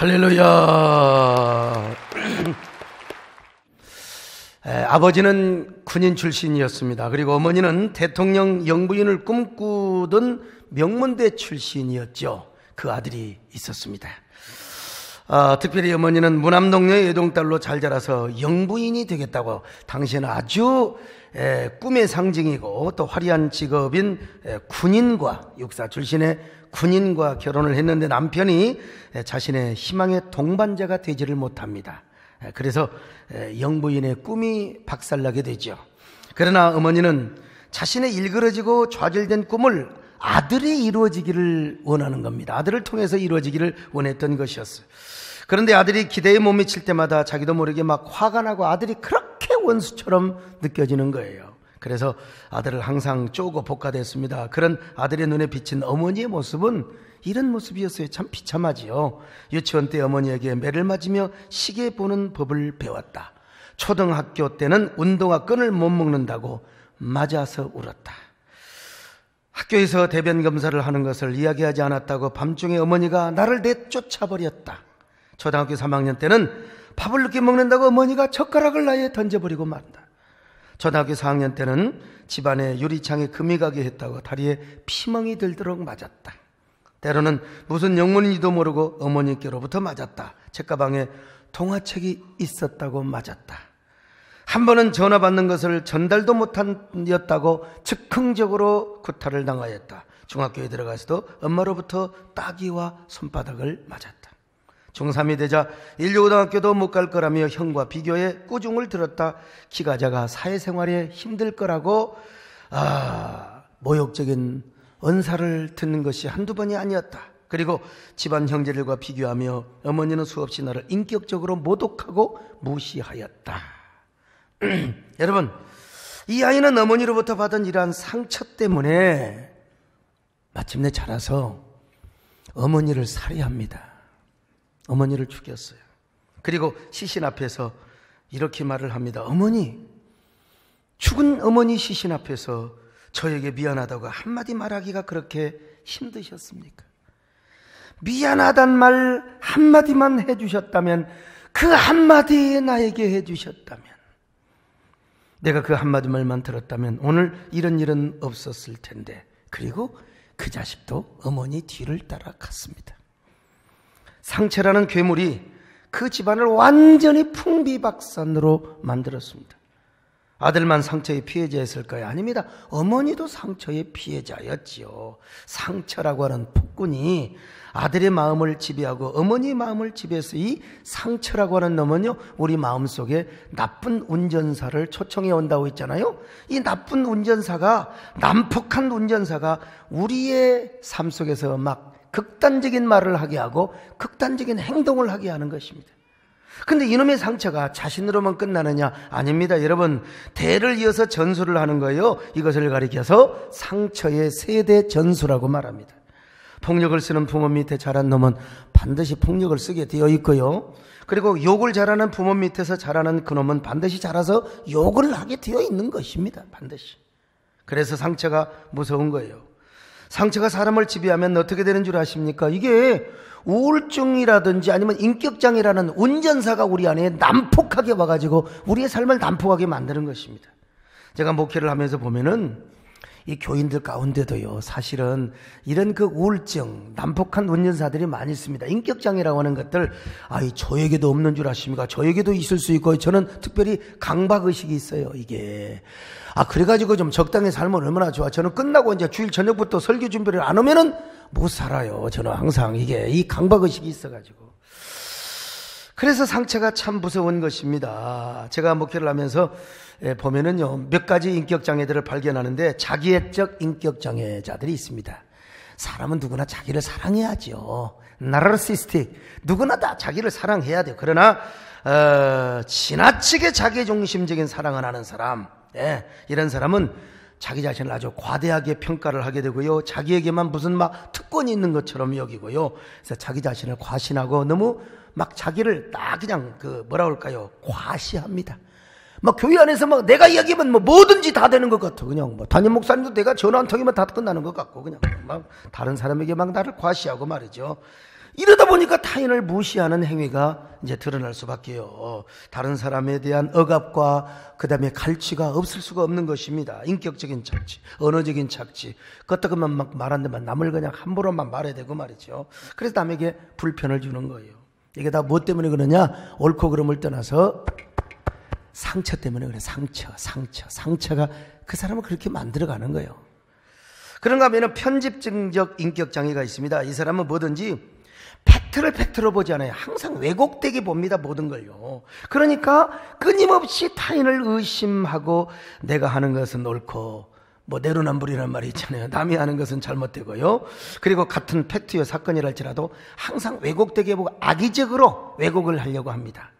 할렐루야. 아버지는 군인 출신이었습니다. 그리고 어머니는 대통령 영부인을 꿈꾸던 명문대 출신이었죠. 그 아들이 있었습니다. 특별히 어머니는 무남동네의 외동딸로 잘 자라서 영부인이 되겠다고, 당시에는 아주 꿈의 상징이고 또 화려한 직업인 군인과, 육사 출신의 군인과 결혼을 했는데 남편이 자신의 희망의 동반자가 되지를 못합니다. 그래서 영부인의 꿈이 박살나게 되죠. 그러나 어머니는 자신의 일그러지고 좌절된 꿈을 아들이 이루어지기를 원하는 겁니다. 아들을 통해서 이루어지기를 원했던 것이었어요. 그런데 아들이 기대에 못 미칠 때마다 자기도 모르게 막 화가 나고 아들이 그렇게 원수처럼 느껴지는 거예요. 그래서 아들을 항상 쪼고 볶아댔습니다. 그런 아들의 눈에 비친 어머니의 모습은 이런 모습이었어요. 참 비참하지요. 유치원 때 어머니에게 매를 맞으며 시계 보는 법을 배웠다. 초등학교 때는 운동화 끈을 못 먹는다고 맞아서 울었다. 학교에서 대변 검사를 하는 것을 이야기하지 않았다고 밤중에 어머니가 나를 내쫓아버렸다. 초등학교 3학년 때는 밥을 늦게 먹는다고 어머니가 젓가락을 나에 던져버리고 말다. 초등학교 4학년 때는 집안에 유리창에 금이 가게 했다고 다리에 피멍이 들도록 맞았다. 때로는 무슨 영문인지도 모르고 어머니께로부터 맞았다. 책가방에 동화책이 있었다고 맞았다. 한 번은 전화 받는 것을 전달도 못한였다고 즉흥적으로 구타를 당하였다. 중학교에 들어가서도 엄마로부터 따귀와 손바닥을 맞았다. 중3이 되자 인류고등학교도 못 갈 거라며 형과 비교해 꾸중을 들었다. 키가 작아 사회생활에 힘들 거라고 모욕적인 언사를 듣는 것이 한두 번이 아니었다. 그리고 집안 형제들과 비교하며 어머니는 수없이 나를 인격적으로 모독하고 무시하였다. 여러분, 이 아이는 어머니로부터 받은 이러한 상처 때문에 마침내 자라서 어머니를 살해합니다. 어머니를 죽였어요. 그리고 시신 앞에서 이렇게 말을 합니다. 어머니, 죽은 어머니 시신 앞에서 저에게 미안하다고 한마디 말하기가 그렇게 힘드셨습니까? 미안하단 말 한마디만 해주셨다면, 그 한마디 나에게 해주셨다면, 내가 그 한마디 말만 들었다면 오늘 이런 일은 없었을 텐데. 그리고 그 자식도 어머니 뒤를 따라 갔습니다. 상처라는 괴물이 그 집안을 완전히 풍비박산으로 만들었습니다. 아들만 상처의 피해자였을까요? 아닙니다. 어머니도 상처의 피해자였지요. 상처라고 하는 폭군이 아들의 마음을 지배하고 어머니의 마음을 지배해서 이 상처라고 하는 놈은요, 우리 마음속에 나쁜 운전사를 초청해 온다고 했잖아요. 이 나쁜 운전사가, 난폭한 운전사가 우리의 삶 속에서 막 극단적인 말을 하게 하고 극단적인 행동을 하게 하는 것입니다. 근데 이놈의 상처가 자신으로만 끝나느냐? 아닙니다. 여러분, 대를 이어서 전수를 하는 거예요. 이것을 가리켜서 상처의 세대 전수라고 말합니다. 폭력을 쓰는 부모 밑에 자란 놈은 반드시 폭력을 쓰게 되어 있고요. 그리고 욕을 잘하는 부모 밑에서 자라는 그놈은 반드시 자라서 욕을 하게 되어 있는 것입니다. 반드시. 그래서 상처가 무서운 거예요. 상처가 사람을 지배하면 어떻게 되는 줄 아십니까? 이게 우울증이라든지 아니면 인격장애라는 운전사가 우리 안에 난폭하게 와가지고 우리의 삶을 난폭하게 만드는 것입니다. 제가 목회를 하면서 보면은 이 교인들 가운데도요, 사실은 이런 그 우울증, 난폭한 운전사들이 많이 있습니다. 인격장애라고 하는 것들, 저에게도 없는 줄 아십니까? 저에게도 있을 수 있고, 저는 특별히 강박의식이 있어요, 이게. 그래가지고 좀 적당히 살면 얼마나 좋아. 저는 끝나고 이제 주일 저녁부터 설교 준비를 안 하면은 못 살아요. 저는 항상 이 강박의식이 있어가지고. 그래서 상처가 참 무서운 것입니다. 제가 목회를 하면서 보면은요, 몇 가지 인격장애들을 발견하는데, 자기애적 인격장애자들이 있습니다. 사람은 누구나 자기를 사랑해야죠. 나르시스틱, 누구나 다 자기를 사랑해야 돼요. 그러나 지나치게 자기중심적인 사랑을 하는 사람, 이런 사람은 자기 자신을 아주 과대하게 평가를 하게 되고요, 자기에게만 무슨 막 특권이 있는 것처럼 여기고요, 그래서 자기 자신을 과신하고 너무 막 자기를 딱 그냥 과시합니다. 막 교회 안에서 막 내가 이야기하면 뭐든지 다 되는 것 같아. 그냥 담임 목사님도 내가 전화 한 통이면 다 끝나는 것 같고, 그냥 막 다른 사람에게 막 나를 과시하고 말이죠. 이러다 보니까 타인을 무시하는 행위가 이제 드러날 수밖에요. 다른 사람에 대한 억압과 그 다음에 갈취가 없을 수가 없는 것입니다. 인격적인 착취, 언어적인 착취, 끄떡만 막 말하는데만 남을 그냥 함부로만 말해야 되고 말이죠. 그래서 남에게 불편을 주는 거예요. 이게 다 뭐 때문에 그러냐? 옳고 그름을 떠나서 상처 때문에 그래. 상처가 그 사람을 그렇게 만들어가는 거예요. 그런가 하면 편집증적 인격장애가 있습니다. 이 사람은 뭐든지 팩트로 보지 않아요. 항상 왜곡되게 봅니다. 모든 걸요. 그러니까 끊임없이 타인을 의심하고 내가 하는 것은 옳고 뭐 내로남불이라는 말이 있잖아요. 남이 하는 것은 잘못되고요. 그리고 같은 팩트요 사건이랄지라도 항상 왜곡되게 보고 악의적으로 왜곡을 하려고 합니다.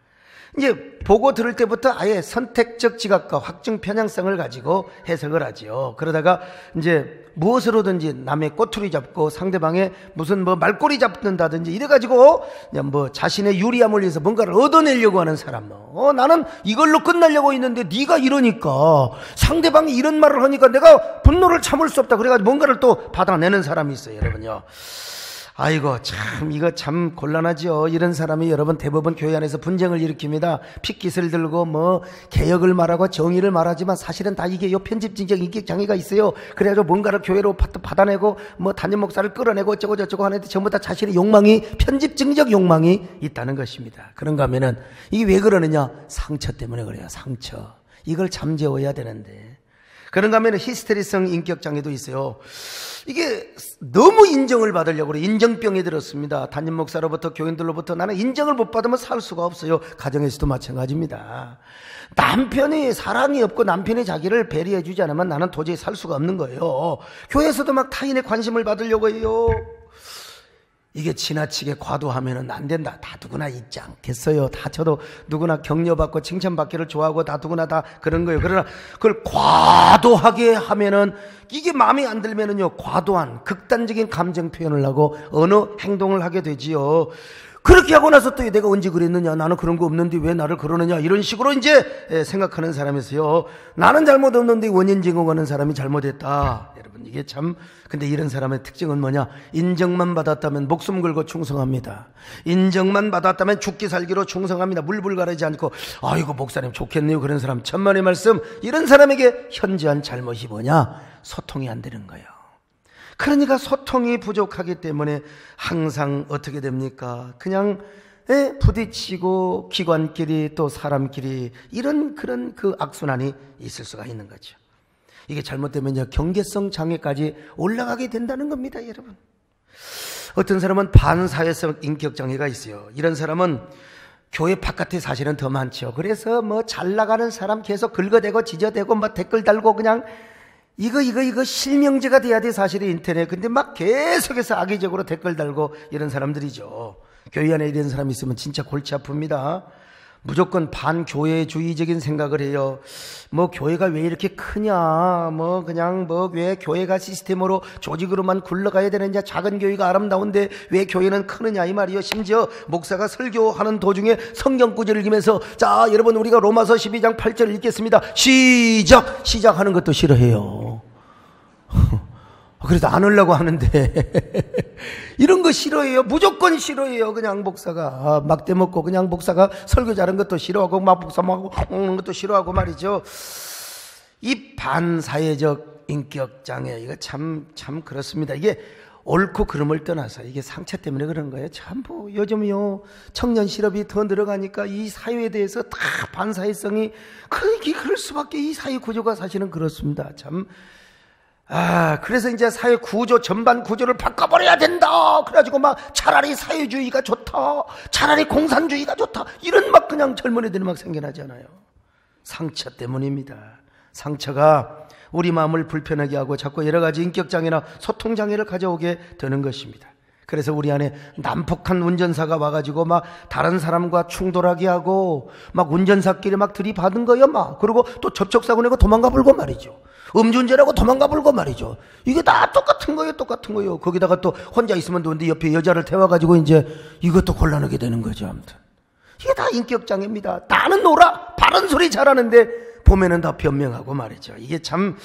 이제 보고 들을 때부터 아예 선택적 지각과 확증 편향성을 가지고 해석을 하죠. 그러다가 이제 무엇으로든지 남의 꼬투리 잡고 상대방의 무슨 뭐 말꼬리 잡는다든지 이래가지고 그냥 뭐 자신의 유리함을 위해서 뭔가를 얻어내려고 하는 사람. 나는 이걸로 끝나려고 했는데 네가 이러니까 상대방이 이런 말을 하니까 내가 분노를 참을 수 없다. 그래가지고 뭔가를 또 받아내는 사람이 있어요, 여러분요. 아이고 참 이거 참 곤란하죠. 이런 사람이 여러분 대부분 교회 안에서 분쟁을 일으킵니다. 핏깃을 들고 뭐 개혁을 말하고 정의를 말하지만 사실은 다 이게 요 편집증적 인격장애가 있어요. 그래가지고 뭔가를 교회로 받아내고 뭐 담임 목사를 끌어내고 어쩌고 저쩌고 하는데 전부 다 자신의 욕망이 편집증적 욕망이 있다는 것입니다. 그런가 하면은 이게 왜 그러느냐? 상처 때문에 그래요. 상처. 이걸 잠재워야 되는데. 그런가 하면 히스테리성 인격장애도 있어요. 이게 너무 인정을 받으려고 그래. 인정병이 들었습니다. 담임 목사로부터 교인들로부터 나는 인정을 못 받으면 살 수가 없어요. 가정에서도 마찬가지입니다. 남편이 사랑이 없고 남편이 자기를 배려해 주지 않으면 나는 도저히 살 수가 없는 거예요. 교회에서도 막 타인의 관심을 받으려고 해요. 이게 지나치게 과도하면은 안 된다. 다 누구나 있지 않겠어요. 다 저도 누구나 격려받고 칭찬받기를 좋아하고 다 누구나 다 그런 거예요. 그러나 그걸 과도하게 하면은 이게 마음에 안 들면은요, 과도한 극단적인 감정 표현을 하고 어느 행동을 하게 되지요. 그렇게 하고 나서 또 내가 언제 그랬느냐, 나는 그런 거 없는데 왜 나를 그러느냐, 이런 식으로 이제 생각하는 사람이서요. 나는 잘못 없는데 원인 제공하는 사람이 잘못했다. 여러분 이게 참, 근데 이런 사람의 특징은 뭐냐? 인정만 받았다면 목숨 걸고 충성합니다. 인정만 받았다면 죽기 살기로 충성합니다. 물불 가리지 않고 아이고 목사님 좋겠네요. 그런 사람 천만의 말씀. 이런 사람에게 현저한 잘못이 뭐냐? 소통이 안 되는 거예요. 그러니까 소통이 부족하기 때문에 항상 어떻게 됩니까? 그냥 부딪히고 기관끼리 또 사람끼리 이런 그런 그 악순환이 있을 수가 있는 거죠. 이게 잘못되면요, 경계성 장애까지 올라가게 된다는 겁니다, 여러분. 어떤 사람은 반사회성 인격장애가 있어요. 이런 사람은 교회 바깥에 사실은 더 많죠. 그래서 뭐 잘 나가는 사람 계속 긁어대고 지저대고 막 댓글 달고 그냥 이거 실명제가 돼야 돼, 사실은 인터넷. 근데 막 계속해서 악의적으로 댓글 달고 이런 사람들이죠. 교회 안에 이런 사람이 있으면 진짜 골치 아픕니다. 무조건 반교회주의적인 생각을 해요. 뭐 교회가 왜 이렇게 크냐, 뭐 그냥 뭐 왜 교회가 시스템으로 조직으로만 굴러가야 되느냐, 작은 교회가 아름다운데 왜 교회는 크느냐 이 말이요. 심지어 목사가 설교하는 도중에 성경 구절을 읽으면서 자 여러분 우리가 로마서 12장 8절 읽겠습니다. 시작하는 것도 싫어해요. 그래도 안 하려고 하는데 이런 거 싫어해요. 무조건 싫어해요. 그냥 목사가 막대 먹고 그냥 목사가 설교 잘하는 것도 싫어하고 막 목사 먹는 것도 싫어하고 말이죠. 이 반사회적 인격장애 이거 참 그렇습니다. 이게 옳고 그름을 떠나서 이게 상처 때문에 그런 거예요. 참 뭐 요즘요 청년 실업이 더 늘어가니까 이 사회에 대해서 다 반사회성이 그럴 수밖에. 이 사회 구조가 사실은 그렇습니다. 참. 그래서 이제 사회 구조, 전반 구조를 바꿔버려야 된다. 그래가지고 막 차라리 사회주의가 좋다. 차라리 공산주의가 좋다. 이런 막 그냥 젊은 애들이 막 생겨나잖아요. 상처 때문입니다. 상처가 우리 마음을 불편하게 하고 자꾸 여러 가지 인격장애나 소통장애를 가져오게 되는 것입니다. 그래서 우리 안에 난폭한 운전사가 와가지고 막 다른 사람과 충돌하게 하고 막 운전사끼리 막 들이받은 거예요, 막. 그리고 또 접촉사고 내고 도망가 불고 말이죠. 음주운전하고 도망가 불고 말이죠. 이게 다 똑같은 거예요. 거기다가 또 혼자 있으면 되는데 옆에 여자를 태워가지고 이제 이것도 곤란하게 되는 거죠, 아무튼. 이게 다 인격장애입니다. 나는 바른 소리 잘하는데 보면은 다 변명하고 말이죠. 이게 참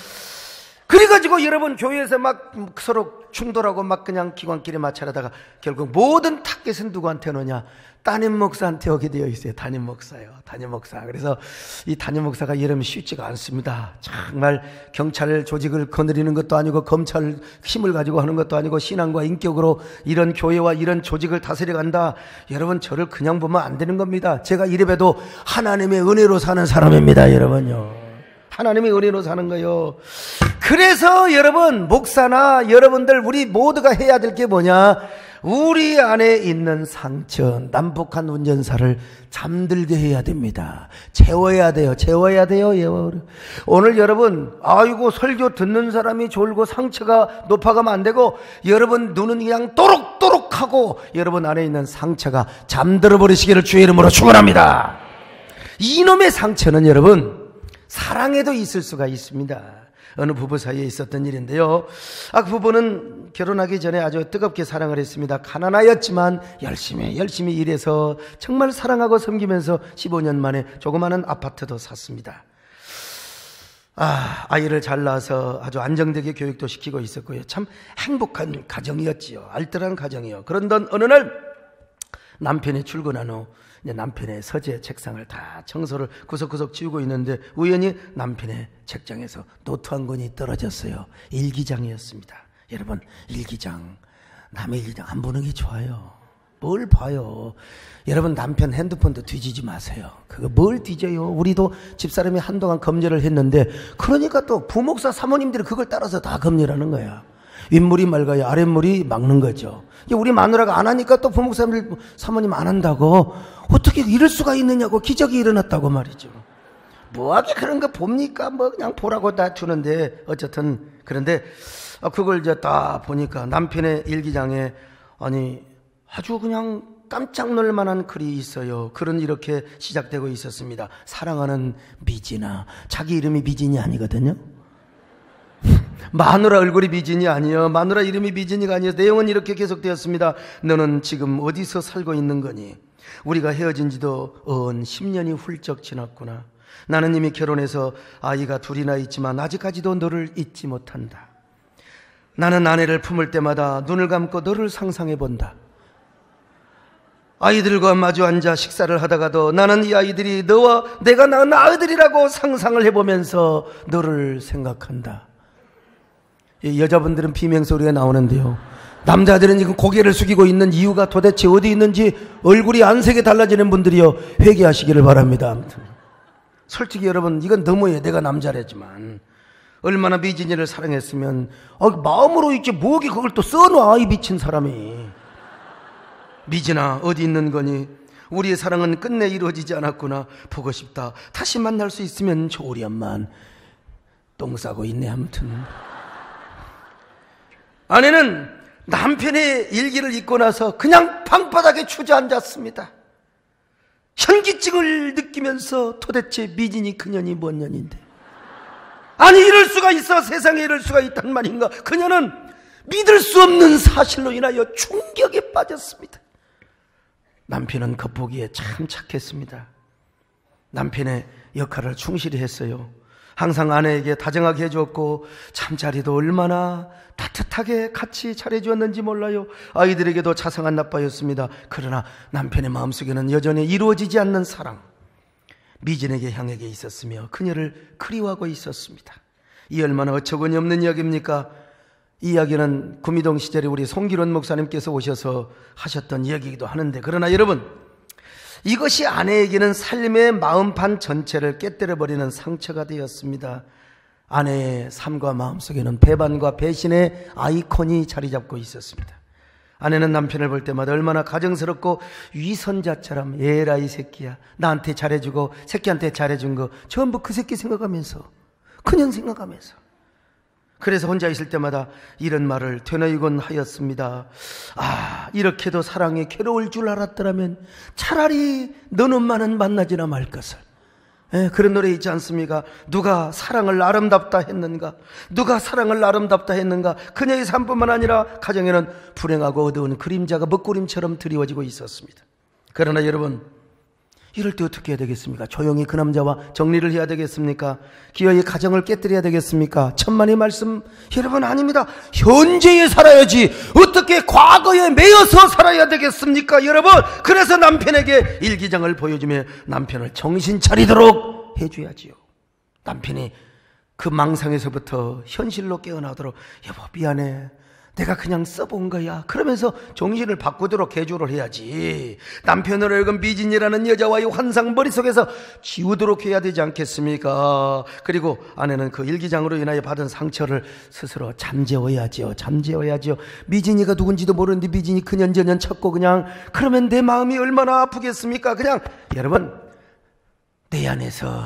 그래가지고 여러분 교회에서 막 서로 충돌하고 막 그냥 기관끼리 마찰하다가 결국 모든 타겟은 누구한테 오느냐? 담임 목사한테 오게 되어 있어요. 담임 목사요. 담임 목사. 그래서 이 담임 목사가 이름이 쉽지가 않습니다. 정말 경찰 조직을 거느리는 것도 아니고 검찰 힘을 가지고 하는 것도 아니고 신앙과 인격으로 이런 교회와 이런 조직을 다스려 간다. 여러분 저를 그냥 보면 안 되는 겁니다. 제가 이래봬도 하나님의 은혜로 사는 사람입니다. 여러분요. 하나님의 은혜로 사는 거요. 그래서 여러분 목사나 여러분들 우리 모두가 해야 될 게 뭐냐? 우리 안에 있는 상처, 남북한 운전사를 잠들게 해야 됩니다. 채워야 돼요. 채워야 돼요. 오늘 여러분 아이고 설교 듣는 사람이 졸고 상처가 높아가면 안 되고 여러분 눈은 그냥 또록또록하고 여러분 안에 있는 상처가 잠들어 버리시기를 주의 이름으로 축원합니다. 이놈의 상처는 여러분 사랑에도 있을 수가 있습니다. 어느 부부 사이에 있었던 일인데요. 그 부부는 결혼하기 전에 아주 뜨겁게 사랑을 했습니다. 가난하였지만 열심히 일해서 정말 사랑하고 섬기면서 15년 만에 조그마한 아파트도 샀습니다. 아이를 잘 낳아서 아주 안정되게 교육도 시키고 있었고요. 참 행복한 가정이었지요. 알뜰한 가정이요. 그런데 어느 날 남편이 출근한 후 남편의 서재 책상을 다 청소를 구석구석 치우고 있는데 우연히 남편의 책장에서 노트 한 권이 떨어졌어요. 일기장이었습니다. 여러분 일기장, 남의 일기장 안 보는 게 좋아요. 뭘 봐요. 여러분 남편 핸드폰도 뒤지지 마세요. 그거 뭘 뒤져요. 우리도 집사람이 한동안 검열을 했는데 그러니까 또 부목사 사모님들이 그걸 따라서 다 검열하는 거야. 윗물이 맑아야 아랫물이 막는 거죠. 우리 마누라가 안 하니까 또 부목사님들 사모님 안 한다고 어떻게 이럴 수가 있느냐고 기적이 일어났다고 말이죠. 뭐하게 그런 거 봅니까? 뭐 그냥 보라고 다 주는데 어쨌든 그런데 그걸 이제 딱 보니까 남편의 일기장에 아주 그냥 깜짝 놀 만한 글이 있어요. 글은 이렇게 시작되고 있었습니다. 사랑하는 미진아. 자기 이름이 미진이 아니거든요. 마누라 얼굴이 미진이 아니요. 마누라 이름이 미진이가 아니요. 내용은 이렇게 계속되었습니다. 너는 지금 어디서 살고 있는 거니? 우리가 헤어진 지도 10년이 훌쩍 지났구나. 나는 이미 결혼해서 아이가 둘이나 있지만 아직까지도 너를 잊지 못한다. 나는 아내를 품을 때마다 눈을 감고 너를 상상해 본다. 아이들과 마주 앉아 식사를 하다가도 나는 이 아이들이 너와 내가 낳은 아이들이라고 상상을 해보면서 너를 생각한다. 여자분들은 비명소리가 나오는데요. 남자들은 지금 고개를 숙이고 있는 이유가 도대체 어디 있는지 얼굴이 안색이 달라지는 분들이요. 회개하시기를 바랍니다. 아무튼 솔직히 여러분 이건 너무해요. 내가 남자라지만 얼마나 미진이를 사랑했으면 마음으로 있지 뭐기 그걸 또 써놔 이 미친 사람이. 미진아 어디 있는 거니? 우리의 사랑은 끝내 이루어지지 않았구나. 보고 싶다. 다시 만날 수 있으면 좋으련만. 똥 싸고 있네. 아무튼 아내는 남편의 일기를 읽고 나서 그냥 방바닥에 주저앉았습니다. 현기증을 느끼면서 도대체 미진이 그년이 뭔 년인데 아니 이럴 수가 있어. 세상에 이럴 수가 있단 말인가. 그녀는 믿을 수 없는 사실로 인하여 충격에 빠졌습니다. 남편은 겉보기에 참 착했습니다. 남편의 역할을 충실히 했어요. 항상 아내에게 다정하게 해주었고 잠자리도 얼마나 따뜻하게 같이 잘해주었는지 몰라요. 아이들에게도 자상한 아빠였습니다. 그러나 남편의 마음속에는 여전히 이루어지지 않는 사랑 미진에게 향하게 있었으며 그녀를 그리워하고 있었습니다. 이 얼마나 어처구니 없는 이야기입니까? 이 이야기는 구미동 시절에 우리 송기론 목사님께서 오셔서 하셨던 이야기이기도 하는데 그러나 여러분 이것이 아내에게는 삶의 마음판 전체를 깨뜨려버리는 상처가 되었습니다. 아내의 삶과 마음속에는 배반과 배신의 아이콘이 자리 잡고 있었습니다. 아내는 남편을 볼 때마다 얼마나 가정스럽고 위선자처럼 얘라 이 새끼야 나한테 잘해주고 새끼한테 잘해준 거 전부 그 새끼 생각하면서 그년 생각하면서 그래서 혼자 있을 때마다 이런 말을 되뇌이곤 하였습니다. 이렇게도 사랑이 괴로울 줄 알았더라면 차라리 너는만은 만나지나 말 것을. 그런 노래 있지 않습니까? 누가 사랑을 아름답다 했는가? 누가 사랑을 아름답다 했는가? 그녀의 삶뿐만 아니라 가정에는 불행하고 어두운 그림자가 먹구름처럼 드리워지고 있었습니다. 그러나 여러분 이럴 때 어떻게 해야 되겠습니까? 조용히 그 남자와 정리를 해야 되겠습니까? 기어이 가정을 깨뜨려야 되겠습니까? 천만의 말씀, 여러분, 아닙니다. 현재에 살아야지 어떻게 과거에 매여서 살아야 되겠습니까? 여러분, 그래서 남편에게 일기장을 보여주며 남편을 정신 차리도록 해줘야지요. 남편이 그 망상에서부터 현실로 깨어나도록, 여보 미안해, 내가 그냥 써본 거야, 그러면서 정신을 바꾸도록 개조를 해야지. 남편으로 하여금 미진이라는 여자와의 환상 머릿속에서 지우도록 해야 되지 않겠습니까? 그리고 아내는 그 일기장으로 인하여 받은 상처를 스스로 잠재워야지요. 미진이가 누군지도 모르는데 미진이 그년저년 찾고 그냥, 그러면 내 마음이 얼마나 아프겠습니까? 그냥 여러분, 내 안에서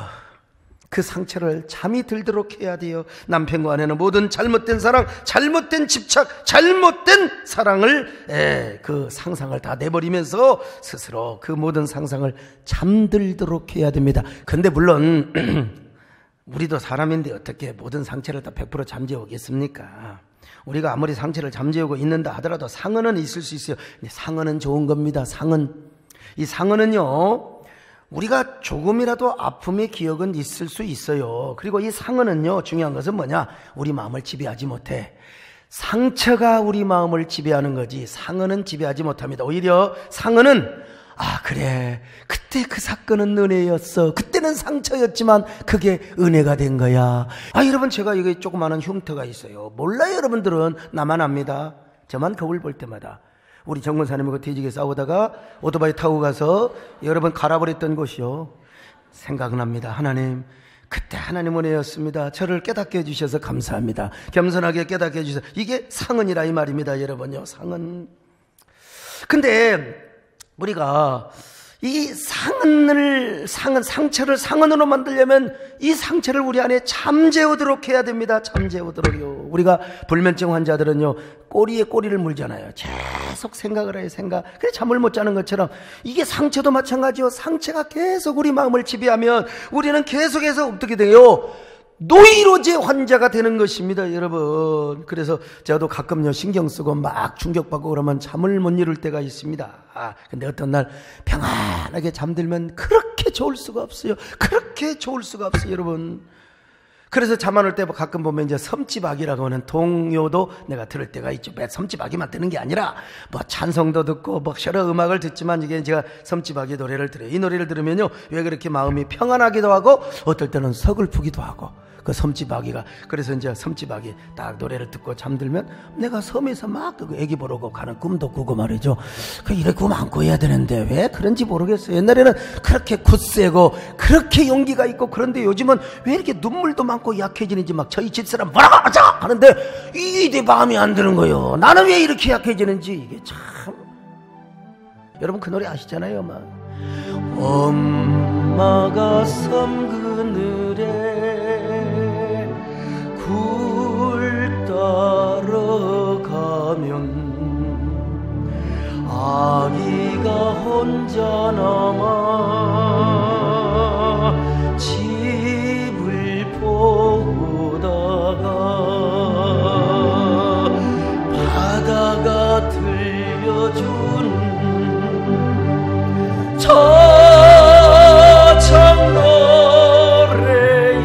그 상처를 잠이 들도록 해야 돼요. 남편과 아내는 모든 잘못된 사랑, 잘못된 집착, 잘못된 사랑을, 그 상상을 다 내버리면서 스스로 그 모든 상상을 잠들도록 해야 됩니다. 근데 물론 우리도 사람인데 어떻게 모든 상처를 다 100% 잠재우겠습니까? 우리가 아무리 상처를 잠재우고 있는다 하더라도 상흔은 있을 수 있어요. 근데 상흔은 좋은 겁니다. 이 상흔은요, 우리가 조금이라도 아픔의 기억은 있을 수 있어요. 그리고 이 상흔은요, 중요한 것은 뭐냐? 우리 마음을 지배하지 못해. 상처가 우리 마음을 지배하는 거지 상흔은 지배하지 못합니다. 오히려 상흔은, 아 그래, 그때 그 사건은 은혜였어, 그때는 상처였지만 그게 은혜가 된 거야. 아 여러분, 제가 이게 조그마한 흉터가 있어요. 몰라요. 여러분들은. 나만 압니다. 저만 거울 볼 때마다 우리 정권사님하고 뒤지게 싸우다가 오토바이 타고 가서 여러분 갈아버렸던 곳이요. 생각납니다. 하나님, 그때 하나님 은혜였습니다. 저를 깨닫게 해주셔서 감사합니다. 겸손하게 깨닫게 해주셔서. 이게 상흔이라 이 말입니다. 여러분요, 상흔. 근데 우리가 이 상처를 상흔으로 만들려면 이 상처를 우리 안에 잠재우도록 해야 됩니다. 잠재우도록요. 우리가 불면증 환자들은요, 꼬리에 꼬리를 물잖아요. 계속 생각을 해요. 그래 잠을 못 자는 것처럼 이게 상처도 마찬가지요. 상처가 계속 우리 마음을 지배하면 우리는 계속해서 어떻게 돼요? 노이로제 환자가 되는 것입니다, 여러분. 그래서 저도 가끔요, 신경 쓰고 막 충격받고 그러면 잠을 못 이룰 때가 있습니다. 근데 어떤 날 평안하게 잠들면 그렇게 좋을 수가 없어요. 여러분. 그래서 잠 안 올 때 가끔 보면 이제 섬지박이라고 하는 동요도 내가 들을 때가 있죠. 섬지박이만 듣는 게 아니라 뭐 찬송도 듣고 뭐 여러 음악을 듣지만, 이게 제가 섬지박이 노래를 들어요. 이 노래를 들으면요, 왜 그렇게 마음이 평안하기도 하고 어떨 때는 서글프기도 하고, 그 섬지박이가. 그래서 이제 섬지박이 딱 노래를 듣고 잠들면 내가 섬에서 막 그 애기 보러고 가는 꿈도 꾸고 말이죠. 이래 꿈 안 꿔야 되는데 왜 그런지 모르겠어요. 옛날에는 그렇게 굳세고 그렇게 용기가 있고, 그런데 요즘은 왜 이렇게 눈물도 많고 약해지는지 막 저희 집사람 뭐라고 하자 하는데 이게 내 마음이 안 드는 거예요. 나는 왜 이렇게 약해지는지. 이게 참, 여러분 그 노래 아시잖아요. 막 엄마가 섬 그늘에 굴 따러 가면 아기가 혼자 남아 집을 보다가 바다가 들려준 저참 노래에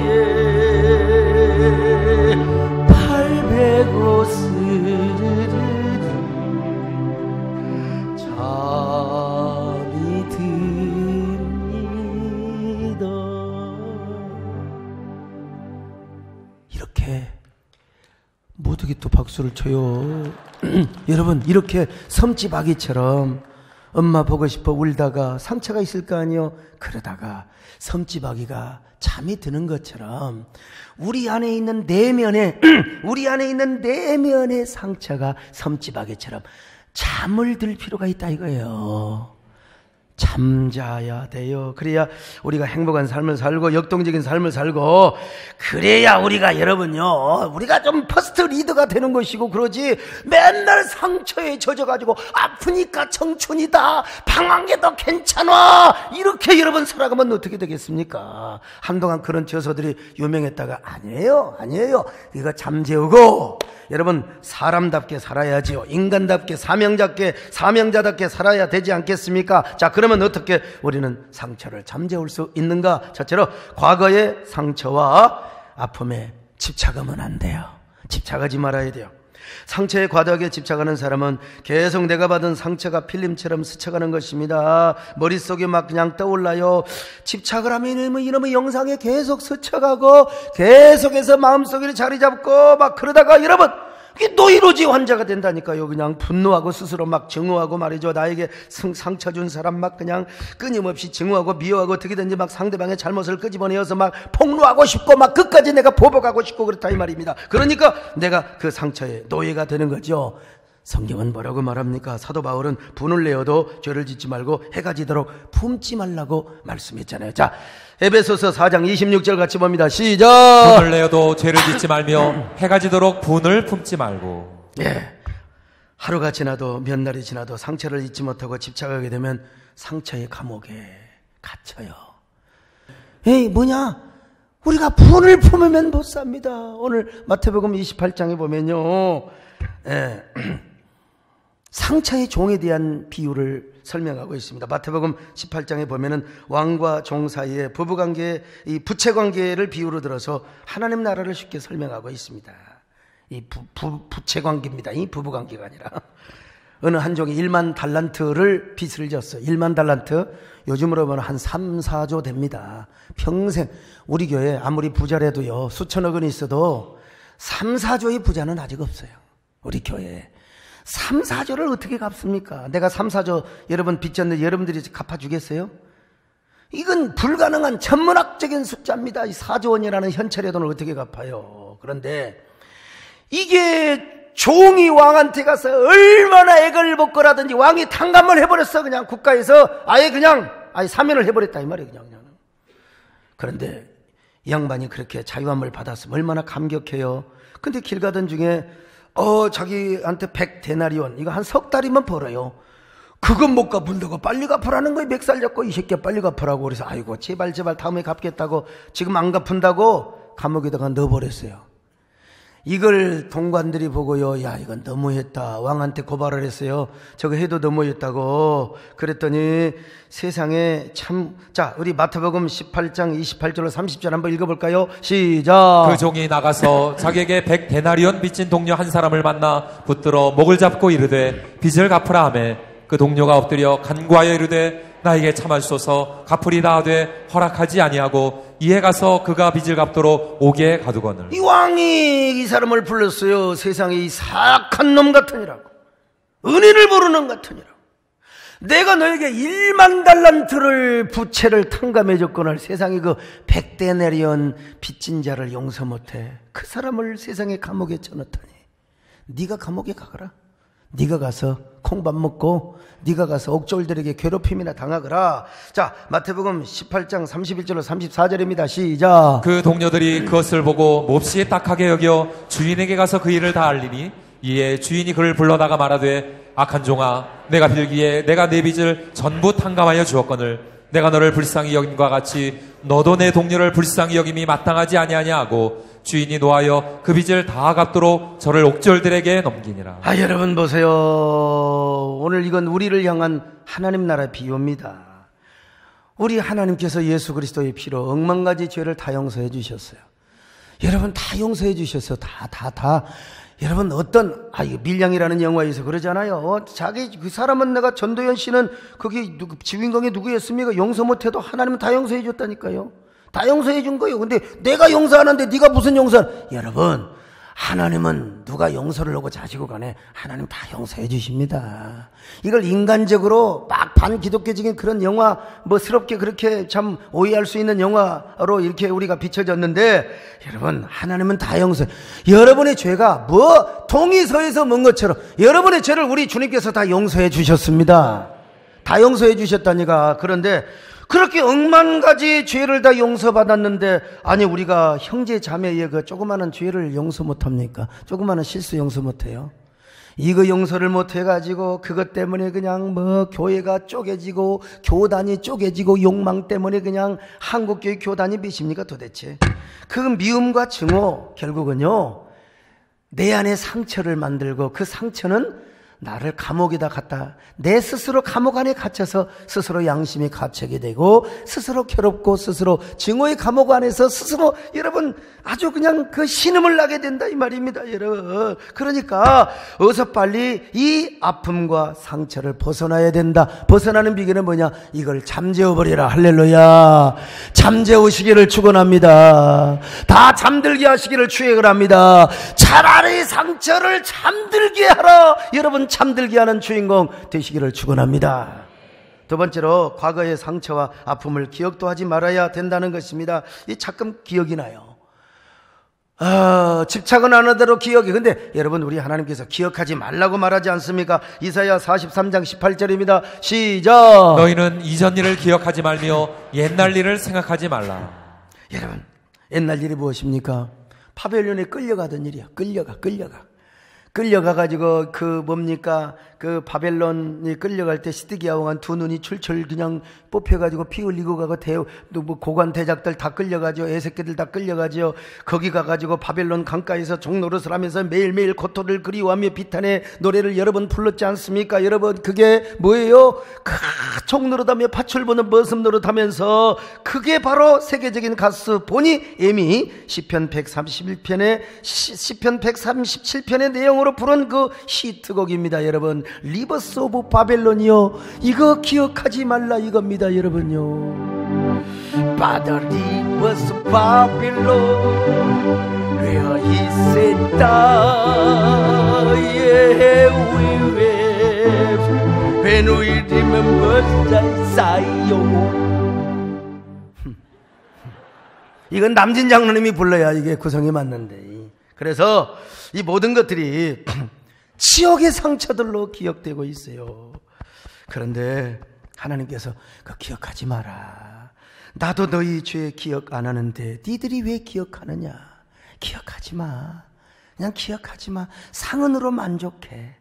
발베고 스르르 잠이 듭니다. 이렇게 모두기 또 박수를 쳐요. 여러분, 이렇게 섬지박이처럼 엄마 보고 싶어 울다가 상처가 있을 거 아니요. 그러다가 섬지박이가 잠이 드는 것처럼 우리 안에 있는 내면의 상처가 섬지박이처럼 잠을 들 필요가 있다 이거예요. 잠자야 돼요. 그래야 우리가 행복한 삶을 살고 역동적인 삶을 살고, 그래야 우리가, 여러분요, 우리가 좀 퍼스트 리더가 되는 것이고, 그러지 맨날 상처에 젖어가지고 아프니까 청춘이다, 방황 게 더 괜찮아, 이렇게 여러분 살아가면 어떻게 되겠습니까? 한동안 그런 저서들이 유명했다가 아니에요. 이거 잠재우고 여러분 사람답게 살아야지요. 인간답게 사명자답게 살아야 되지 않겠습니까? 자, 그런 그러면 어떻게 우리는 상처를 잠재울 수 있는가? 첫째로 과거의 상처와 아픔에 집착하면 안 돼요. 집착하지 말아야 돼요. 상처에 과도하게 집착하는 사람은 계속 내가 받은 상처가 필름처럼 스쳐가는 것입니다. 머릿속에 막 그냥 떠올라요. 집착을 하면 이놈의 영상에 계속 스쳐가고 계속해서 마음속에 자리 잡고 막 그러다가 여러분 이게 노이로지 환자가 된다니까요. 그냥 분노하고 스스로 막 증오하고 말이죠. 나에게 상처 준 사람 막 그냥 끊임없이 증오하고 미워하고 어떻게든지 막 상대방의 잘못을 끄집어내어서 막 폭로하고 싶고 막 끝까지 내가 보복하고 싶고 그렇다 이 말입니다. 그러니까 내가 그 상처의 노예가 되는 거죠. 성경은 뭐라고 말합니까? 사도 바울은 분을 내어도 죄를 짓지 말고 해가 지도록 품지 말라고 말씀했잖아요. 자, 에베소서 4장 26절 같이 봅니다. 시작. 분을 내어도 죄를 짓지 말며 해가 지도록 분을 품지 말고. 예, 하루가 지나도 몇 날이 지나도 상처를 잊지 못하고 집착하게 되면 상처의 감옥에 갇혀요. 에이 뭐냐, 우리가 분을 품으면 못 삽니다. 오늘 마태복음 28장에 보면요, 예, 상처의 종에 대한 비유를 설명하고 있습니다. 마태복음 18장에 보면은 왕과 종 사이의 부부관계, 이 부채관계를 비유로 들어서 하나님 나라를 쉽게 설명하고 있습니다. 이 부채관계입니다. 이 부부관계가 아니라. 어느 한 종이 1만 달란트를 빚을 졌어요. 1만 달란트, 요즘으로 보면 한 3, 4조 됩니다. 평생 우리 교회 아무리 부자라도요, 수천억 원이 있어도 3, 4조의 부자는 아직 없어요. 우리 교회에 3, 4조를 어떻게 갚습니까? 내가 3, 4조 여러분 빚졌는데 여러분들이 갚아주겠어요? 이건 불가능한 천문학적인 숫자입니다. 이 4조 원이라는 현찰의 돈을 어떻게 갚아요? 그런데 이게 종이 왕한테 가서 얼마나 애걸 먹고라든지 왕이 탕감을 해버렸어. 그냥 국가에서 아예 사면을 해버렸다 이 말이에요. 그냥. 그런데 이 양반이 그렇게 자유함을 받았으면 얼마나 감격해요. 근데 길 가던 중에 자기한테 100데나리온, 이거 한 석 달이면 벌어요. 그건 못 갚는다고 빨리 갚으라는 거예요. 멱살 잡고 이 새끼야 빨리 갚으라고. 그래서 아이고 제발 다음에 갚겠다고 지금 안 갚은다고 감옥에다가 넣어버렸어요. 이걸 동관들이 보고요, 야 이건 너무했다, 왕한테 고발을 했어요. 저거 해도 너무했다고. 그랬더니 세상에 참. 자, 우리 마태복음 18장 28절로 30절 한번 읽어볼까요? 시작. 그 종이 나가서 자기에게 100데나리온 빚진 동료 한 사람을 만나 붙들어 목을 잡고 이르되 빚을 갚으라 하매 그 동료가 엎드려 간구하여 이르되 나에게 참하소서 갚으리다 하되 허락하지 아니하고 이에 가서 그가 빚을 갚도록 옥에 가두거늘. 이 왕이 이 사람을 불렀어요. 세상에 이 사악한 놈 같으니라고, 은혜를 모르는 같으니라고. 내가 너에게 1만 달란트를 부채를 탕감해 줬거늘 세상에 그 100데나리온 빚진 자를 용서 못해. 그 사람을 세상에 감옥에 쳐넣다니. 네가 감옥에 가거라. 네가 가서 콩밥 먹고 네가 가서 옥졸들에게 괴롭힘이나 당하거라. 자, 마태복음 18장 31절로 34절입니다. 시작. 그 동료들이 그것을 보고 몹시 딱하게 여겨 주인에게 가서 그 일을 다 알리니 이에 주인이 그를 불러다가 말하되 악한 종아, 내가 빌기에 내가 내 빚을 전부 탕감하여 주었거늘 내가 너를 불쌍히 여김과 같이 너도 내 동료를 불쌍히 여김이 마땅하지 아니하냐 하고 주인이 노하여 그 빚을 다 갚도록 저를 옥졸들에게 넘기니라. 여러분 보세요. 오늘 이건 우리를 향한 하나님 나라 비유입니다. 우리 하나님께서 예수 그리스도의 피로 억만 가지 죄를 다 용서해 주셨어요. 여러분 다 용서해 주셨어요. 다. 여러분 이거 밀양이라는 영화에서 그러잖아요. 자기 그 사람은, 내가 전도연 씨는 거기 주인공이 누구였습니까? 용서 못해도 하나님은 다 용서해 줬다니까요. 다 용서해 준 거예요. 근데 내가 용서하는데 네가 무슨 용서를? 여러분, 하나님은 누가 용서를 하고 자시고 간에 하나님 다 용서해 주십니다. 이걸 인간적으로 막 반기독교적인 그런 영화 스럽게 그렇게 참 오해할 수 있는 영화로 이렇게 우리가 비춰졌는데, 여러분 하나님은 다 용서해. 여러분의 죄가 동의서에서 뭔 것처럼 여러분의 죄를 우리 주님께서 다 용서해 주셨습니다. 다 용서해 주셨다니까. 그런데 그렇게 억만 가지 죄를 다 용서받았는데, 아니 우리가 형제 자매의 그 조그마한 죄를 용서 못합니까? 조그마한 실수 용서 못해요? 이거 용서를 못해가지고 그것 때문에 그냥 교회가 쪼개지고 교단이 쪼개지고 욕망 때문에 그냥 한국교회 교단이 몇입니까 도대체? 그 미움과 증오 결국은요 내 안에 상처를 만들고, 그 상처는 나를 감옥에다 갖다 내 스스로 감옥 안에 갇혀서 스스로 양심이 가책이 되고 스스로 괴롭고 스스로 증오의 감옥 안에서 스스로 여러분 아주 그냥 그 신음을 나게 된다 이 말입니다 여러분. 그러니까 어서 빨리 이 아픔과 상처를 벗어나야 된다. 벗어나는 비결은 뭐냐? 이걸 잠재워버리라. 할렐루야. 잠재우시기를 축원합니다. 다 잠들게 하시기를 축원을 합니다. 차라리 상처를 잠들게 하라. 여러분 잠들게 하는 주인공 되시기를 축원합니다. 두 번째로 과거의 상처와 아픔을 기억도 하지 말아야 된다는 것입니다. 이 가끔 기억이 나요. 집착은 안 하대로 기억이. 근데 여러분 우리 하나님께서 기억하지 말라고 말하지 않습니까? 이사야 43장 18절입니다. 시작. 너희는 이전 일을 기억하지 말며 옛날 일을 생각하지 말라. 여러분 옛날 일이 무엇입니까? 바벨론에 끌려가던 일이야. 끌려가가지고 그 바벨론이 끌려갈 때 시드기야 왕한 두 눈이 출출 그냥 뽑혀가지고 피 흘리고 가고 뭐 고관 대작들 다 끌려가죠. 애새끼들 다 끌려가죠. 거기 가가지고 바벨론 강가에서 종노릇을 하면서 매일매일 고토를 그리워하며 비탄의 노래를 여러 번 불렀지 않습니까? 여러분 그게 뭐예요? 종노릇하며 팥줄 보는 머슴 노릇하면서 그게 바로 세계적인 가수 보니 에미 시편 137편의 내용으로 부른 그 히트곡입니다. 여러분 리버스 오브 바벨론이요. 이거 기억하지 말라 이겁니다. 여러분요. By the rivers of Babylon where he sat down, yeah, we wept when we remember Zion. 이건 남진 장로님이 불러야 이게 구성이 맞는데. 그래서 이 모든 것들이 지옥의 상처들로 기억되고 있어요. 그런데 하나님께서 그 기억하지 마라. 나도 너희 죄 기억 안 하는데 니들이 왜 기억하느냐? 기억하지 마. 그냥 기억하지 마. 상흔으로 만족해.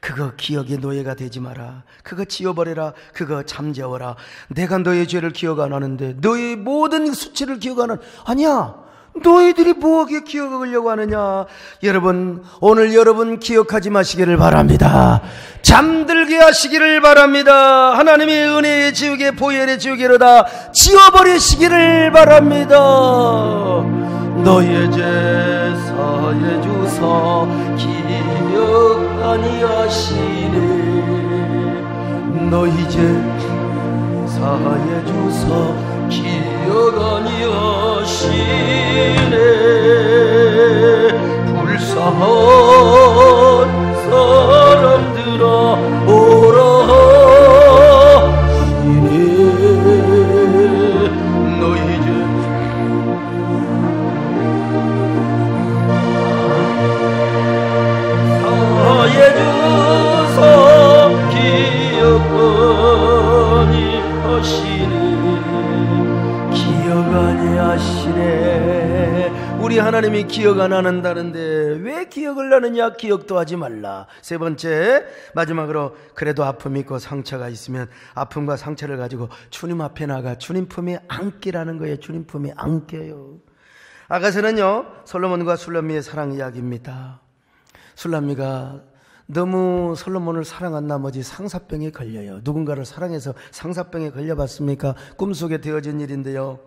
그거 기억의 노예가 되지 마라. 그거 지워버려라. 그거 잠재워라. 내가 너의 죄를 기억 안 하는데 너의 모든 수치를 기억 안 하는. 아니야. 너희들이 뭐하게 기억하려고 하느냐? 여러분 오늘 여러분 기억하지 마시기를 바랍니다. 잠들게 하시기를 바랍니다. 하나님의 은혜의 지우개 보혈의 지우개로다 지워버리시기를 바랍니다. 너의 죄 사해 주사 기억 아니하시네. 너희 죄 사해 주사 기억 아니하시네. 불쌍한 사람들아 오라 하시네. 너희 죄 사해 주사 기억 아니하시네. 기억 아니하시네. 우리 하나님이 기억 안 한다는데 왜 기억을 하느냐? 기억도 하지 말라. 세 번째 마지막으로 그래도 아픔이 있고 상처가 있으면 아픔과 상처를 가지고 주님 앞에 나가 주님 품에 안기라는 거예요. 주님 품에 안겨요. 아가서는요 솔로몬과 술람미의 사랑 이야기입니다. 술람미가 너무 솔로몬을 사랑한 나머지 상사병에 걸려요. 누군가를 사랑해서 상사병에 걸려봤습니까? 꿈속에 되어진 일인데요.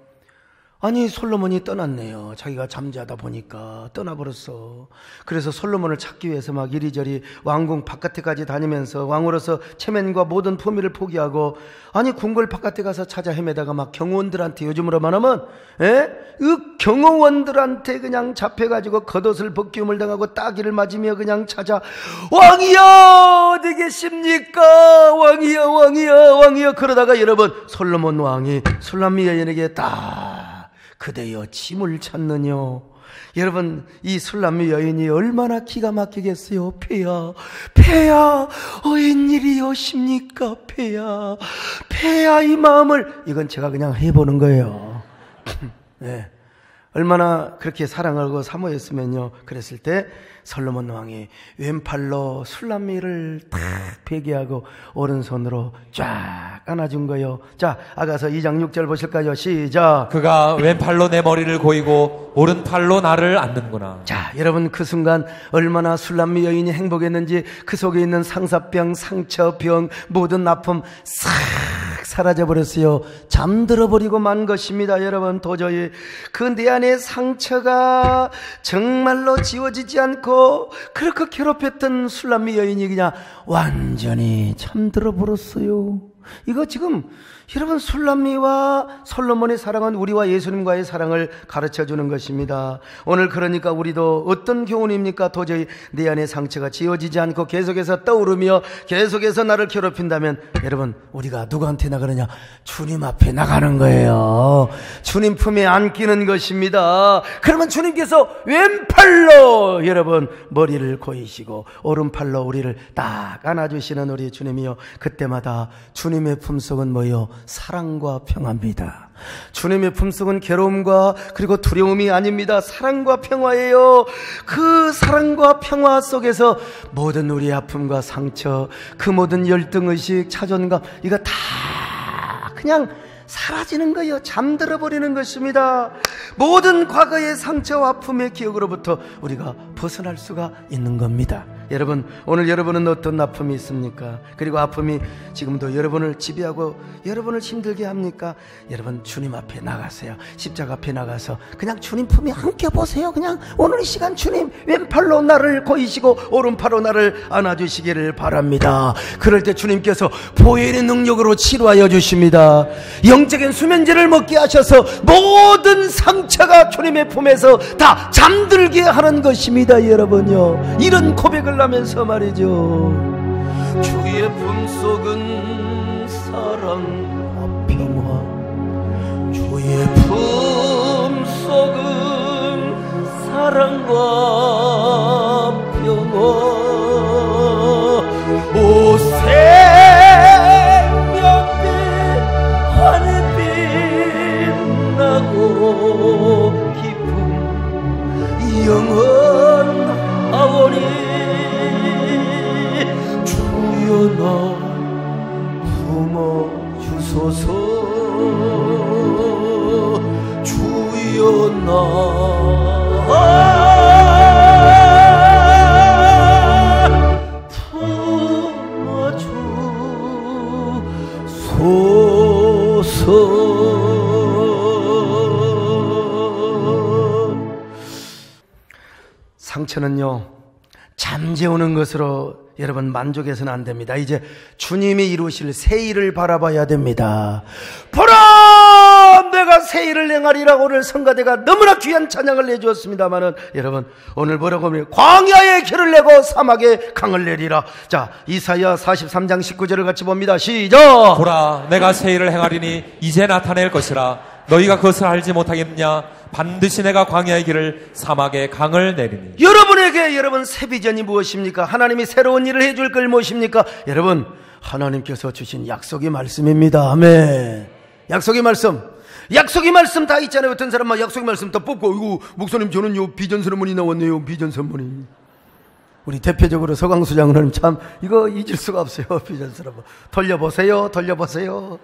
아니 솔로몬이 떠났네요. 자기가 잠자다 보니까 떠나버렸어. 그래서 솔로몬을 찾기 위해서 막 이리저리 왕궁 바깥에까지 다니면서 왕으로서 체면과 모든 품위를 포기하고 아니 궁궐 바깥에 가서 찾아 헤매다가 막 경호원들한테 요즘으로 말하면 그 경호원들한테 그냥 잡혀가지고 겉옷을 벗기움을 당하고 따기를 맞으며 그냥 찾아 왕이여 어디 계십니까? 왕이여 왕이여 왕이여. 그러다가 여러분 솔로몬 왕이 술람미 여인에게 딱 그대여 짐을 찾느뇨. 여러분 이 술람미 여인이 얼마나 기가 막히겠어요. 폐야 웬일이오십니까? 폐야 이 마음을. 이건 제가 그냥 해보는 거예요. 네. 얼마나 그렇게 사랑하고 사모했으면요. 그랬을 때 솔로몬 왕이 왼팔로 술람미를 탁 베개하고 오른손으로 쫙 안아준 거요. 자, 아가서 2장 6절 보실까요? 시작. 그가 왼팔로 내 머리를 고이고 오른팔로 나를 안는구나. 자, 여러분 그 순간 얼마나 술람미 여인이 행복했는지 그 속에 있는 상사병, 상처병, 모든 아픔 싹 사라져버렸어요. 잠들어버리고 만 것입니다. 여러분 도저히 그 내 안의 상처가 정말로 지워지지 않고 그렇게 괴롭혔던 술람미 여인이 그냥 완전히 잠들어버렸어요. 이거 지금 여러분 술람미와 솔로몬의 사랑은 우리와 예수님과의 사랑을 가르쳐주는 것입니다. 오늘 그러니까 우리도 어떤 교훈입니까? 도저히 내 안의 상처가 지워지지 않고 계속해서 떠오르며 계속해서 나를 괴롭힌다면 여러분 우리가 누구한테 나가느냐? 주님 앞에 나가는 거예요. 주님 품에 안기는 것입니다. 그러면 주님께서 왼팔로 여러분 머리를 고이시고 오른팔로 우리를 딱 안아주시는 우리 주님이요. 그때마다 주님의 품속은 뭐요? 사랑과 평화입니다. 주님의 품속은 괴로움과 그리고 두려움이 아닙니다. 사랑과 평화예요. 그 사랑과 평화 속에서 모든 우리의 아픔과 상처, 그 모든 열등의식, 자존감 이거 다 그냥 사라지는 거예요. 잠들어 버리는 것입니다. 모든 과거의 상처와 아픔의 기억으로부터 우리가 벗어날 수가 있는 겁니다. 여러분 오늘 여러분은 어떤 아픔이 있습니까? 그리고 아픔이 지금도 여러분을 지배하고 여러분을 힘들게 합니까? 여러분 주님 앞에 나가세요. 십자가 앞에 나가서 그냥 주님 품에 안겨보세요. 그냥 오늘 이 시간 주님 왼팔로 나를 고이시고 오른팔로 나를 안아주시기를 바랍니다. 그럴 때 주님께서 보혈의 능력으로 치료하여 주십니다. 영적인 수면제를 먹게 하셔서 모든 상처가 주님의 품에서 다 잠들게 하는 것입니다. 여러분요 이런 고백을 하면서 말이죠. 주의 품속은 사랑과 평화, 주의 품속은 사랑과 평화. 오 생명빛 하늘빛 나고 깊은 영원하오니 주여 나 품어주소서. 주여 나 품어주소서. 상처는요 잠재우는 것으로 여러분 만족해서는 안 됩니다. 이제 주님이 이루실 새 일을 바라봐야 됩니다. 보라 내가 새 일을 행하리라. 오늘 성가대가 너무나 귀한 찬양을 내주었습니다마는 여러분 오늘 뭐라고 하면 광야에 길을 내고 사막에 강을 내리라. 자 이사야 43장 19절을 같이 봅니다. 시작. 보라 내가 새 일을 행하리니 이제 나타낼 것이라. 너희가 그것을 알지 못하겠느냐? 반드시 내가 광야의 길을 사막에 강을 내리니. 여러분에게 여러분 새 비전이 무엇입니까? 하나님이 새로운 일을 해줄 걸 무엇입니까? 여러분 하나님께서 주신 약속의 말씀입니다. 아멘. 약속의 말씀. 약속의 말씀 다 있잖아요. 어떤 사람만 약속의 말씀 다 뽑고 이거 목사님 저는요 비전 선물이 나왔네요. 비전 선물이. 우리 대표적으로 서강수장은 참 이거 잊을 수가 없어요. 비전 선물. 돌려보세요. 돌려보세요.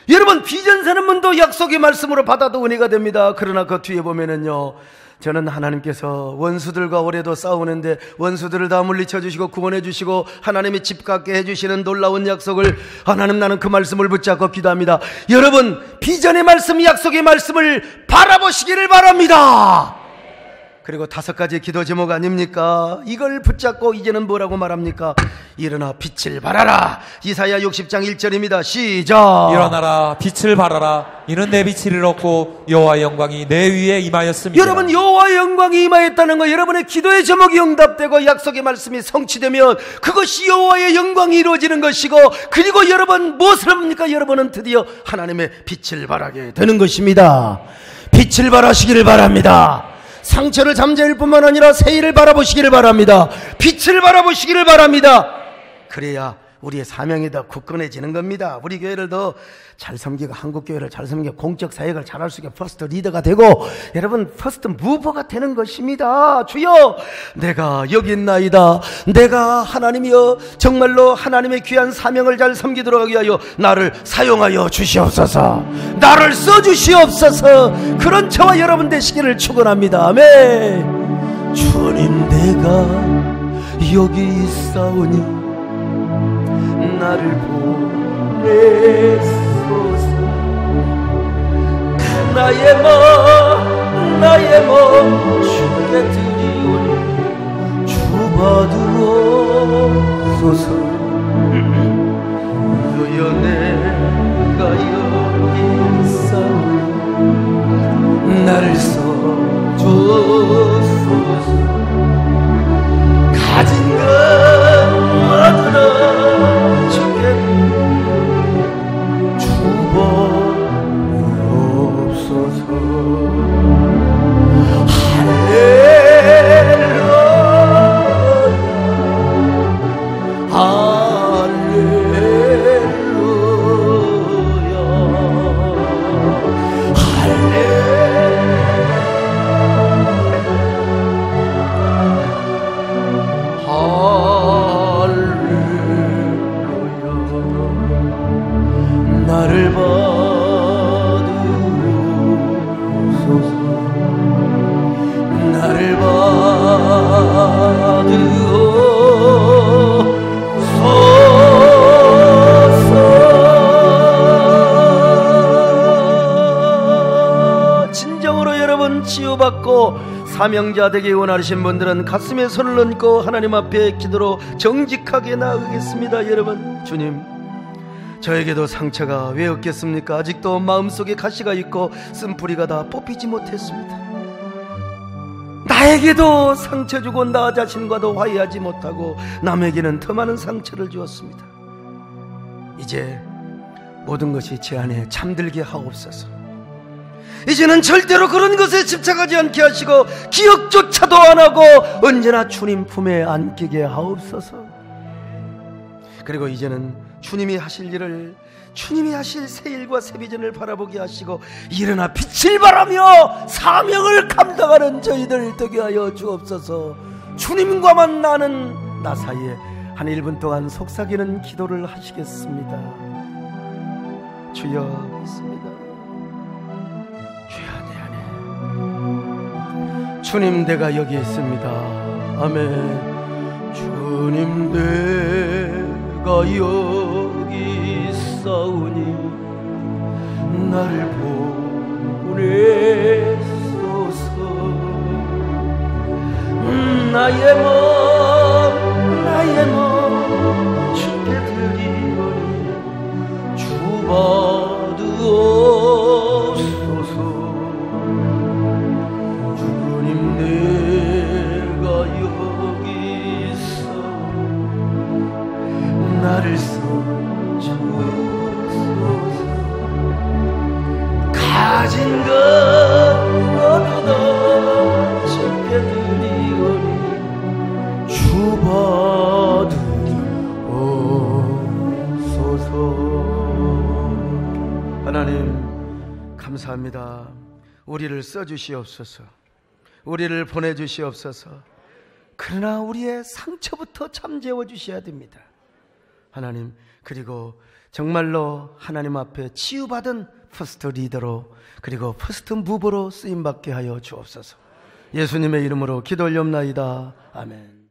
여러분 비전 선언문도 약속의 말씀으로 받아도 은혜가 됩니다. 그러나 그 뒤에 보면은요 저는 하나님께서 원수들과 올해도 싸우는데 원수들을 다 물리쳐 주시고 구원해 주시고 하나님의 집 갖게 해주시는 놀라운 약속을 하나님 나는 그 말씀을 붙잡고 기도합니다. 여러분 비전의 말씀 약속의 말씀을 바라보시기를 바랍니다. 그리고 5가지 기도 제목 아닙니까? 이걸 붙잡고 이제는 뭐라고 말합니까? 일어나 빛을 발하라. 이사야 60장 1절입니다. 시작. 일어나라 빛을 발하라. 이는 내 빛을 잃었고 여호와의 영광이 내 위에 임하였습니다. 여러분 여호와의 영광이 임하였다는 거 여러분의 기도의 제목이 응답되고 약속의 말씀이 성취되면 그것이 여호와의 영광이 이루어지는 것이고 그리고 여러분 무엇을 합니까? 여러분은 드디어 하나님의 빛을 발하게 되는 것입니다. 빛을 발하시기를 바랍니다. 상처를 잠재울 뿐만 아니라 새 일을 바라보시기를 바랍니다. 빛을 바라보시기를 바랍니다. 그래야 우리의 사명이 더 굳건해지는 겁니다. 우리 교회를 더 잘 섬기고 한국교회를 잘 섬기고 공적 사역을 잘할 수 있게 퍼스트 리더가 되고 여러분 퍼스트 무버가 되는 것입니다. 주여 내가 여기 있나이다. 내가 하나님이여 정말로 하나님의 귀한 사명을 잘 섬기도록 하기 위하여 나를 사용하여 주시옵소서. 나를 써주시옵소서. 그런 저와 여러분 되시기를 축원합니다. 아멘. 주님 내가 여기 있사오니 나를 보내소서. 나의 몸 주께 드리오니 주 받으옵소서. 주여 내가 여기 있사오니 나를 써주소서. 가진 것 모두 주께 주옵소서. 할렐루야 할렐루야 할렐루야. 나를 받으소서. 나를 받으소서. 진정으로 여러분 치유받고 사명자 되기 원하시는 분들은 가슴에 손을 얹고 하나님 앞에 기도로 정직하게 나아가겠습니다. 여러분 주님 저에게도 상처가 왜 없겠습니까? 아직도 마음속에 가시가 있고 쓴뿌리가 다 뽑히지 못했습니다. 나에게도 상처 주고 나 자신과도 화해하지 못하고 남에게는 더 많은 상처를 주었습니다. 이제 모든 것이 제 안에 잠들게 하옵소서. 이제는 절대로 그런 것에 집착하지 않게 하시고 기억조차도 안 하고 언제나 주님 품에 안기게 하옵소서. 그리고 이제는 주님이 하실 일을, 주님이 하실 새 일과 새 비전을 바라보게 하시고 일어나 빛을 발하며 사명을 감당하는 저희들 되게 하여 주옵소서. 주님과만 나는 나 사이에 한 1분 동안 속삭이는 기도를 하시겠습니다. 주여 있습니다. 주여 내 안에 주님 내가 여기 있습니다. 아멘. 주님 내가 여기 있사오니 나를 보내소서. 나의 몸 주께 드리오니 주 받으옵소서. 주님 내가 여기 있어 나를 써주소서. 가진 것 모두 다 주께 드리오니 주 받으옵소서. 하나님 감사합니다. 우리를 써주시옵소서. 우리를 보내주시옵소서. 그러나 우리의 상처부터 잠재워 주셔야 됩니다. 하나님, 그리고 정말로 하나님 앞에 치유받은 퍼스트 리더로 그리고 퍼스트 무버로 쓰임받게 하여 주옵소서. 예수님의 이름으로 기도 올려옵나이다. 아멘.